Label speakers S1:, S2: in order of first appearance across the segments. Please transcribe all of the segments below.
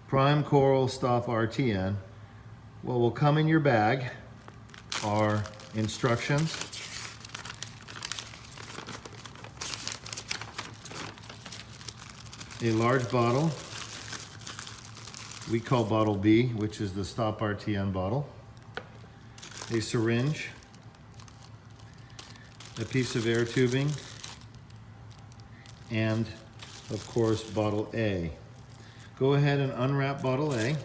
S1: Prime Coral Stop RTN. What will come in your bag are instructions, a large bottle, we call bottle B, which is the Stop RTN bottle, a syringe, a piece of air tubing, and of course bottle A. Go ahead and unwrap bottle A.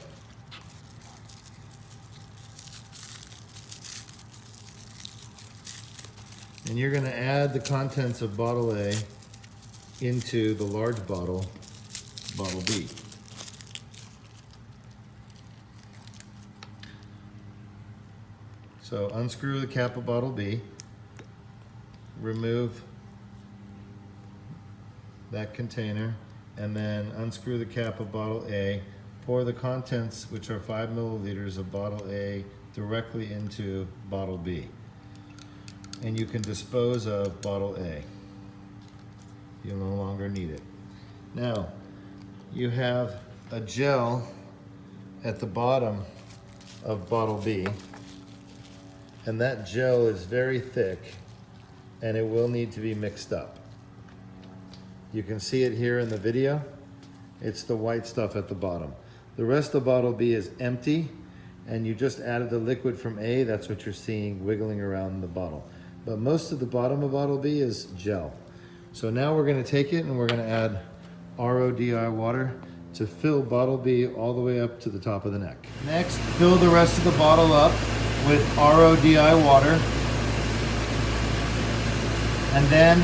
S1: And you're going to add the contents of bottle A into the large bottle, bottle B. So unscrew the cap of bottle B, remove that container, and then unscrew the cap of bottle A. Pour the contents, which are 5 milliliters of bottle A, directly into bottle B. And you can dispose of bottle A. You'll no longer need it. Now, you have a gel at the bottom of bottle B, and that gel is very thick and it will need to be mixed up. You can see it here in the video. It's the white stuff at the bottom. The rest of bottle B is empty, and you just added the liquid from A. That's what you're seeing wiggling around the bottle. But most of the bottom of bottle B is gel. So now we're gonna take it and we're gonna add RODI water to fill bottle B all the way up to the top of the neck. Next, fill the rest of the bottle up with RODI water. And then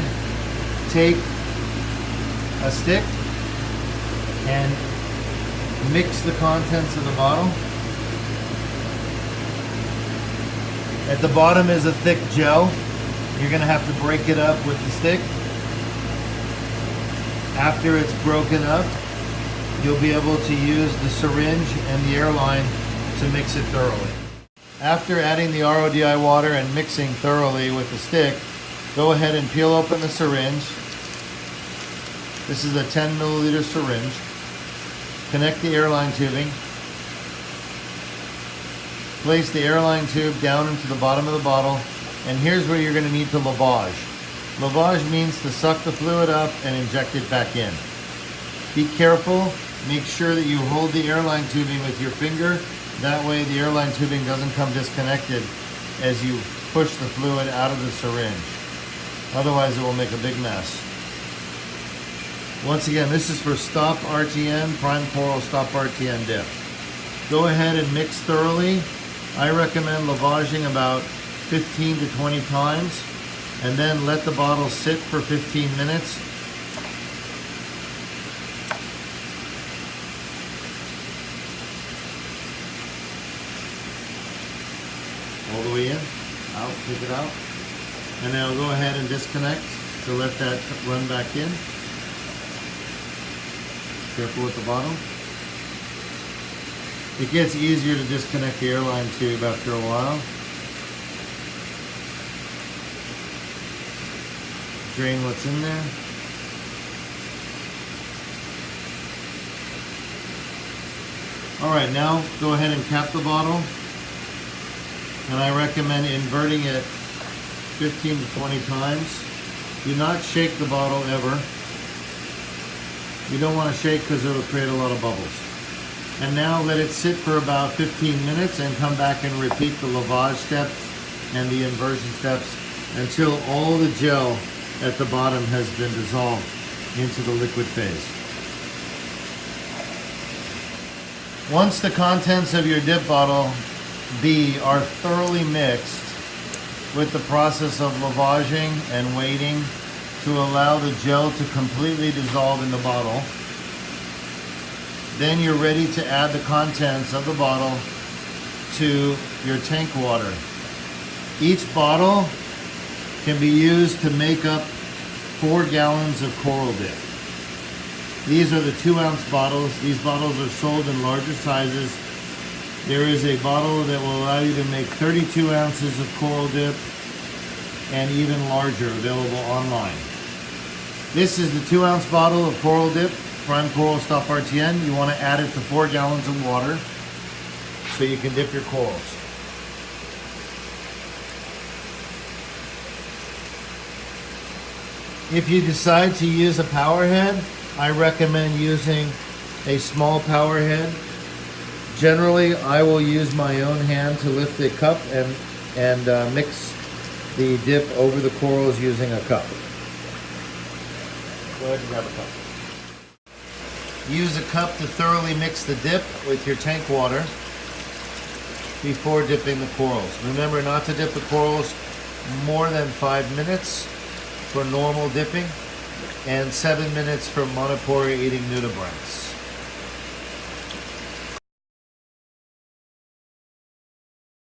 S1: take a stick and mix the contents of the bottle. At the bottom is a thick gel. You're gonna have to break it up with the stick. After it's broken up, you'll be able to use the syringe and the airline to mix it thoroughly. After adding the RODI water and mixing thoroughly with the stick, go ahead and peel open the syringe. This is a 10 milliliter syringe. Connect the airline tubing. Place the airline tube down into the bottom of the bottle, and here's where you're going to need to lavage. Lavage means to suck the fluid up and inject it back in. Be careful. Make sure that you hold the airline tubing with your finger. That way the airline tubing doesn't come disconnected as you push the fluid out of the syringe. Otherwise it will make a big mess. Once again, this is for Stop RTN, Prime Coral Stop RTN dip. Go ahead and mix thoroughly. I recommend lavaging about 15 to 20 times, and then let the bottle sit for 15 minutes. All the way in, out, take it out. And now go ahead and disconnect to let that run back in. Careful with the bottom. It gets easier to disconnect the airline tube after a while. Drain what's in there. All right, now go ahead and cap the bottle. And I recommend inverting it 15 to 20 times. Do not shake the bottle ever. You don't want to shake because it'll create a lot of bubbles. And now let it sit for about 15 minutes and come back and repeat the lavage steps and the inversion steps until all the gel at the bottom has been dissolved into the liquid phase. Once the contents of your dip bottle B are thoroughly mixed with the process of lavaging and waiting to allow the gel to completely dissolve in the bottle, then you're ready to add the contents of the bottle to your tank water. Each bottle can be used to make up 4 gallons of coral dip. These are the 2-ounce bottles. These bottles are sold in larger sizes. There is a bottle that will allow you to make 32 ounces of coral dip and even larger, available online. This is the 2-ounce bottle of coral dip Prime Coral Stop RTN, you want to add it to 4 gallons of water so you can dip your corals. If you decide to use a power head, I recommend using a small power head. Generally, I will use my own hand to lift the cup and mix the dip over the corals using a cup. Go ahead and grab a cup. Use a cup to thoroughly mix the dip with your tank water before dipping the corals. Remember not to dip the corals more than 5 minutes for normal dipping and 7 minutes for monopore eating nudibranchs.